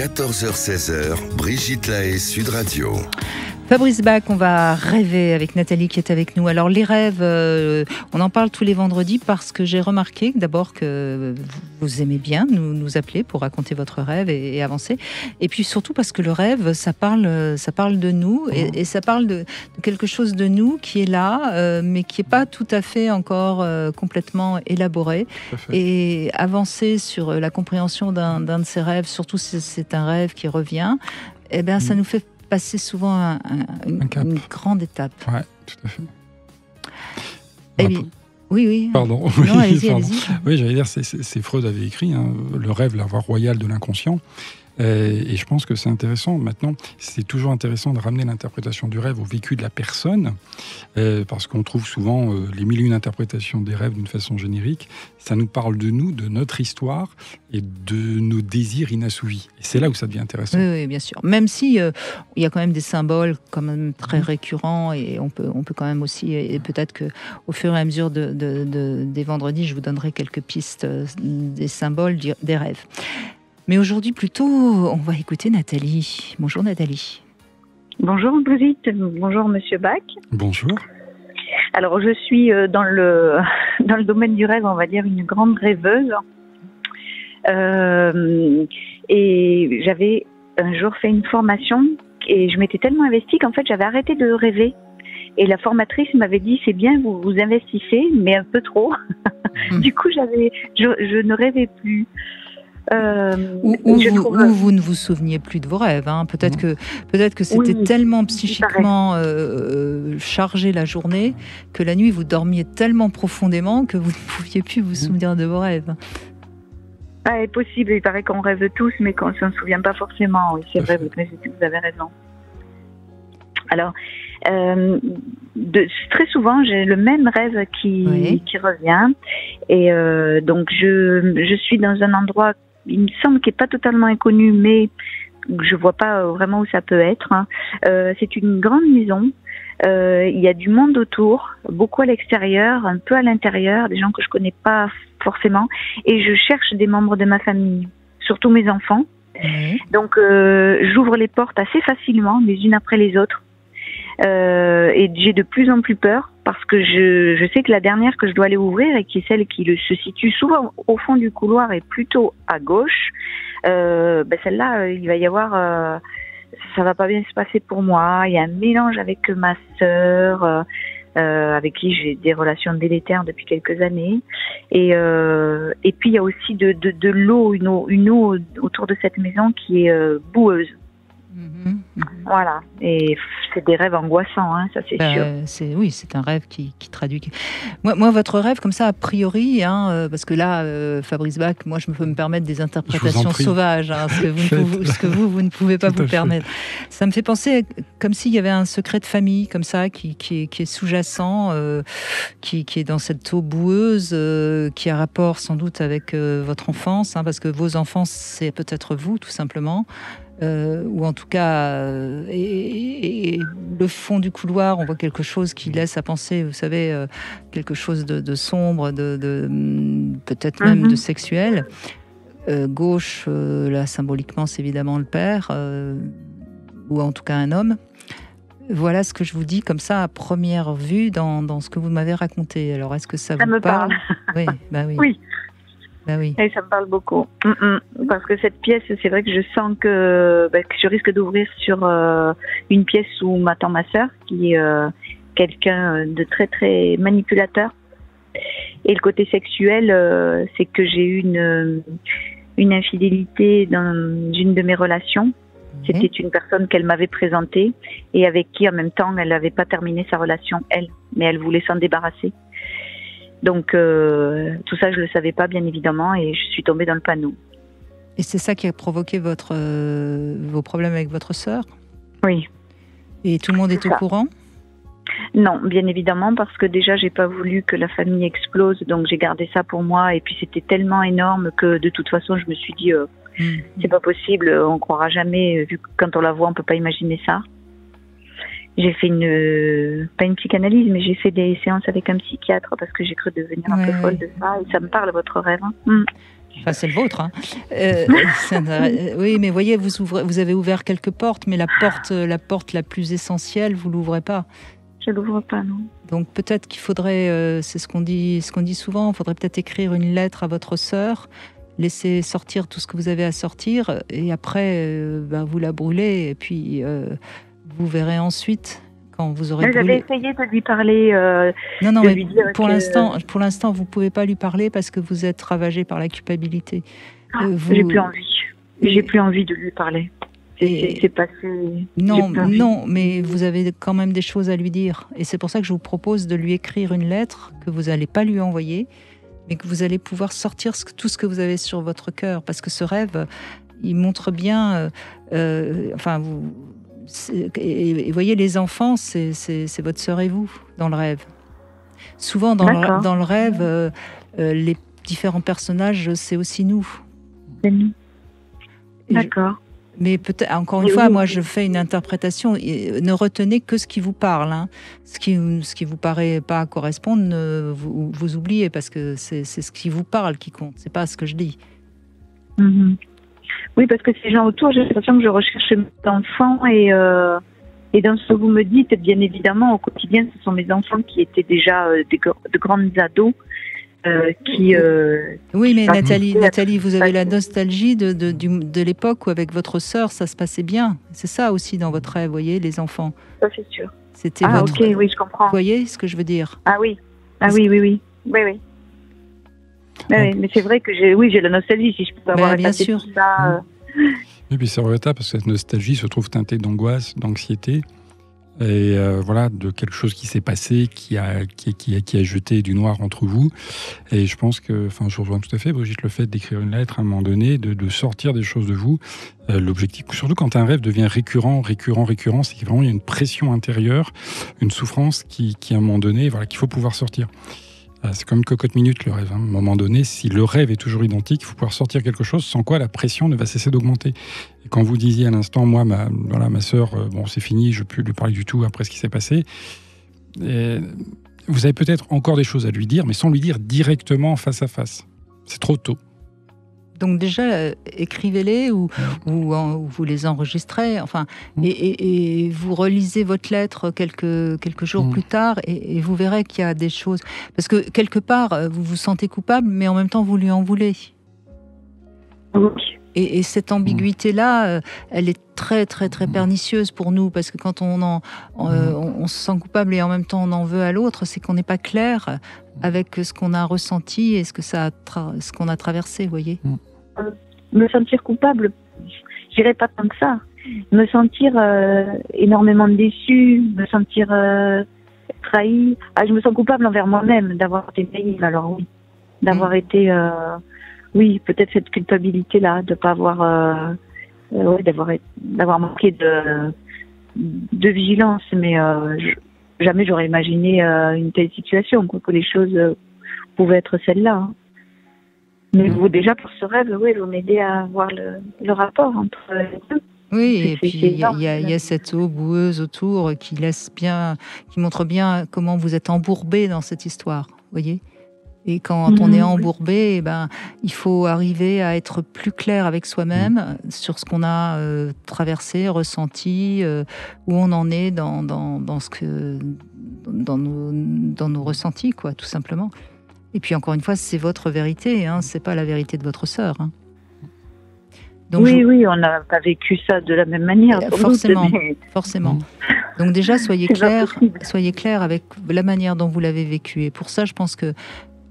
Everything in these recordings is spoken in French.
14h-16h, Brigitte Lahaie, Sud Radio. Fabrice Bach, on va rêver avec Nathalie qui est avec nous. Alors les rêves, on en parle tous les vendredis parce que j'ai remarqué d'abord que vous aimez bien nous appeler pour raconter votre rêve et avancer. Et puis surtout parce que le rêve, ça parle de nous et ça parle de quelque chose de nous qui est là, mais qui n'est pas tout à fait encore complètement élaboré. Et avancer sur la compréhension d'un de ces rêves, surtout si c'est un rêve qui revient, eh bien, ça nous fait passer souvent une grande étape. Oui, tout à fait. Oui. Pardon. Non, allez-y. Oui, j'allais dire, c'est Freud avait écrit, le rêve, la voie royale de l'inconscient. Et je pense que c'est intéressant. Maintenant, c'est toujours intéressant de ramener l'interprétation du rêve au vécu de la personne, parce qu'on trouve souvent les mille et une interprétations des rêves d'une façon générique. Ça nous parle de nous, de notre histoire et de nos désirs inassouvis. Et c'est là où ça devient intéressant. Oui, bien sûr. Même si il y a quand même des symboles quand même très récurrents, et on peut quand même aussi, et peut-être que au fur et à mesure des vendredis, je vous donnerai quelques pistes des symboles des rêves. Mais aujourd'hui, plutôt, on va écouter Nathalie. Bonjour Nathalie. Bonjour Brigitte, bonjour Monsieur Bach. Bonjour. Alors je suis dans le domaine du rêve, on va dire une grande rêveuse. Et j'avais un jour fait une formation et je m'étais tellement investie qu'en fait j'avais arrêté de rêver. Et la formatrice m'avait dit c'est bien, vous investissez, mais un peu trop. Du coup je ne rêvais plus. Ou vous ne vous souveniez plus de vos rêves. Peut-être que c'était tellement psychiquement chargé la journée que la nuit vous dormiez tellement profondément que vous ne pouviez plus vous souvenir de vos rêves. Ah, c'est possible, il paraît qu'on rêve tous mais qu'on ne s'en souvient pas forcément. Oui, c'est vrai, vous avez raison. Alors, très souvent, j'ai le même rêve qui revient. Et donc, je suis dans un endroit, il me semble, qui n'est pas totalement inconnu, mais je ne vois pas vraiment où ça peut être. C'est une grande maison. Il y a du monde autour, beaucoup à l'extérieur, un peu à l'intérieur, des gens que je ne connais pas forcément. Et je cherche des membres de ma famille, surtout mes enfants. Donc, j'ouvre les portes assez facilement, les unes après les autres. Et j'ai de plus en plus peur parce que je sais que la dernière que je dois aller ouvrir et qui est celle qui se situe souvent au fond du couloir et plutôt à gauche, celle-là, il va y avoir, ça va pas bien se passer pour moi. Il y a un mélange avec ma sœur, avec qui j'ai des relations délétères depuis quelques années, et puis il y a aussi de l'eau, une eau autour de cette maison qui est boueuse. Voilà, et c'est des rêves angoissants, ça c'est sûr. Oui, c'est un rêve qui traduit. Moi, votre rêve, comme ça, a priori, parce que là, Fabrice Bach, moi, je peux me permettre des interprétations sauvages, ce que vous ne pouvez pas vous permettre. Ça me fait penser comme s'il y avait un secret de famille, comme ça, qui est sous-jacent, qui est dans cette eau boueuse, qui a rapport sans doute avec votre enfance, parce que vos enfants, c'est peut-être vous, tout simplement. Ou en tout cas, et le fond du couloir, on voit quelque chose qui laisse à penser, vous savez, quelque chose de sombre, peut-être même de sexuel. Gauche, là, symboliquement, c'est évidemment le père, ou en tout cas un homme. Voilà ce que je vous dis comme ça à première vue dans ce que vous m'avez raconté. Alors, est-ce que ça vous parle? Oui, oui. Oui. Ben oui. Et ça me parle beaucoup. Parce que cette pièce, c'est vrai que je sens que je risque d'ouvrir sur une pièce où m'attend ma sœur, qui est quelqu'un de très très manipulateur. Et le côté sexuel, c'est que j'ai eu une infidélité dans une de mes relations. C'était une personne qu'elle m'avait présentée et avec qui en même temps elle n'avait pas terminé sa relation, mais elle voulait s'en débarrasser. Donc, tout ça, je ne le savais pas, bien évidemment, et je suis tombée dans le panneau. Et c'est ça qui a provoqué vos problèmes avec votre sœur? Oui. Et tout le monde est au courant? Non, bien évidemment, parce que déjà, j'ai pas voulu que la famille explose, donc j'ai gardé ça pour moi, et puis c'était tellement énorme que, de toute façon, je me suis dit, c'est pas possible, on croira jamais, vu que quand on la voit, on peut pas imaginer ça. J'ai fait pas une psychanalyse, mais j'ai fait des séances avec un psychiatre parce que j'ai cru devenir un peu folle de ça. Et ça me parle, votre rêve. Enfin, c'est le vôtre. Hein. Oui, mais voyez, vous avez ouvert quelques portes, mais la porte la plus essentielle, vous l'ouvrez pas. Je l'ouvre pas, non. Donc peut-être qu'il faudrait, c'est ce qu'on dit souvent, il faudrait peut-être écrire une lettre à votre sœur, laisser sortir tout ce que vous avez à sortir, et après, vous la brûlez, et puis vous verrez ensuite. Vous aurez J'avais essayé de lui parler. Non, mais pour l'instant, vous ne pouvez pas lui parler parce que vous êtes ravagé par la culpabilité. J'ai plus envie. J'ai plus envie de lui parler. C'est passé. Non, mais vous avez quand même des choses à lui dire. Et c'est pour ça que je vous propose de lui écrire une lettre que vous n'allez pas lui envoyer, mais que vous allez pouvoir sortir tout ce que vous avez sur votre cœur. Parce que ce rêve, il montre bien. Et voyez, les enfants, c'est votre sœur et vous, dans le rêve. Souvent, dans le rêve, les différents personnages, c'est aussi nous. C'est nous. D'accord. Mais peut-être, encore une fois, moi, je fais une interprétation. Ne retenez que ce qui vous parle. Hein. Ce qui vous paraît pas correspondre, vous oubliez, parce que c'est ce qui vous parle qui compte. C'est pas ce que je dis. Mm-hmm. Oui, parce que ces gens autour, j'ai l'impression que je recherche mes enfants et dans ce que vous me dites, bien évidemment, au quotidien, ce sont mes enfants qui étaient déjà de grandes ados. Oui, mais Nathalie, vous avez la nostalgie de l'époque où avec votre sœur, ça se passait bien. C'est ça aussi dans votre rêve, vous voyez, les enfants. Ça, c'est sûr. C'était ok, oui, je comprends. Vous voyez ce que je veux dire? Oui, oui. Oui, mais c'est vrai que j'ai la nostalgie, si je peux avoir bien sûr. Tout ça. Et puis c'est regrettable parce que cette nostalgie se trouve teintée d'angoisse, d'anxiété, et de quelque chose qui s'est passé, qui a jeté du noir entre vous. Et je pense que, je rejoins tout à fait, Brigitte, le fait d'écrire une lettre à un moment donné, de sortir des choses de vous. L'objectif, surtout quand un rêve devient récurrent, c'est que vraiment il y a une pression intérieure, une souffrance qui à un moment donné, qu'il faut pouvoir sortir. C'est comme une cocotte minute, le rêve. Hein. À un moment donné, si le rêve est toujours identique, il faut pouvoir sortir quelque chose sans quoi la pression ne va cesser d'augmenter. Et quand vous disiez à l'instant, moi, ma sœur, c'est fini, je ne peux plus lui parler du tout après ce qui s'est passé. Et vous avez peut-être encore des choses à lui dire, mais sans lui dire directement face à face. C'est trop tôt. Donc déjà, écrivez-les ou vous les enregistrez, et vous relisez votre lettre quelques jours plus tard et vous verrez qu'il y a des choses. Parce que quelque part, vous vous sentez coupable, mais en même temps, vous lui en voulez. Oui. Et cette ambiguïté-là, elle est très, très, très pernicieuse pour nous, parce que quand on se sent coupable et en même temps on en veut à l'autre, c'est qu'on n'est pas clair avec ce qu'on a ressenti et ce qu'on a traversé, vous voyez. Me sentir coupable, je dirais pas tant que ça. Me sentir énormément déçue, me sentir trahie. Je me sens coupable envers moi-même d'avoir été naïve, alors oui. D'avoir été... peut-être cette culpabilité-là, de pas avoir... d'avoir manqué de vigilance, mais jamais j'aurais imaginé une telle situation, que les choses pouvaient être celles-là. Hein. Mais vous, déjà, pour ce rêve, vous m'aidez à voir le rapport entre les deux. Oui, et puis il y a cette eau boueuse autour qui montre bien comment vous êtes embourbé dans cette histoire, vous voyez. Et quand on est embourbé, il faut arriver à être plus clair avec soi-même sur ce qu'on a traversé, ressenti, où on en est dans nos ressentis, quoi, tout simplement. Et puis encore une fois, c'est votre vérité, hein, c'est pas la vérité de votre sœur. Hein. Donc, oui, on n'a pas vécu ça de la même manière. Forcément. Donc déjà, soyez clair avec la manière dont vous l'avez vécu. Et pour ça, je pense que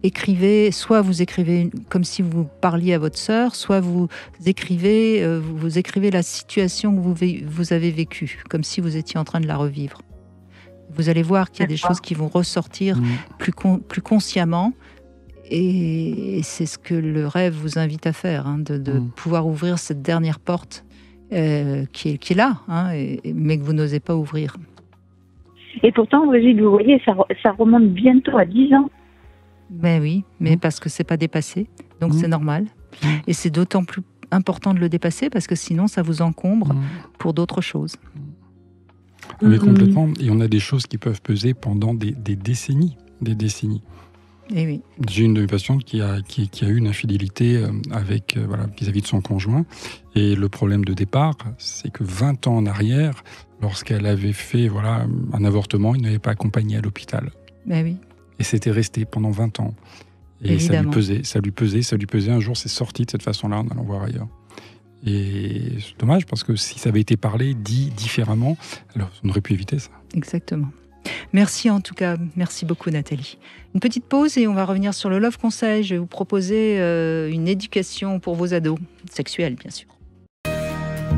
écrivez, soit vous écrivez comme si vous parliez à votre sœur, soit vous écrivez la situation que vous avez vécue, comme si vous étiez en train de la revivre. Vous allez voir qu'il y a des choses qui vont ressortir plus consciemment, et c'est ce que le rêve vous invite à faire, hein, de pouvoir ouvrir cette dernière porte qui est là, hein, mais que vous n'osez pas ouvrir. Et pourtant, Brigitte, vous voyez, ça remonte bientôt à 10 ans. Ben oui, mais parce que c'est pas dépassé, donc c'est normal. Et c'est d'autant plus important de le dépasser parce que sinon ça vous encombre pour d'autres choses. Mais complètement. Et on a des choses qui peuvent peser pendant des décennies. Et oui. J'ai une de mes patientes qui a eu une infidélité vis-à-vis de son conjoint. Et le problème de départ, c'est que 20 ans en arrière, lorsqu'elle avait fait un avortement, il ne l'avait pas accompagnée à l'hôpital. Ben oui. Et c'était resté pendant 20 ans. Et évidemment. ça lui pesait. Un jour, c'est sorti de cette façon-là en allant voir ailleurs. Et c'est dommage, parce que si ça avait été parlé, dit différemment, alors on aurait pu éviter ça. Exactement. Merci en tout cas, merci beaucoup Nathalie. Une petite pause et on va revenir sur le Love Conseil. Je vais vous proposer une éducation pour vos ados, sexuelle bien sûr.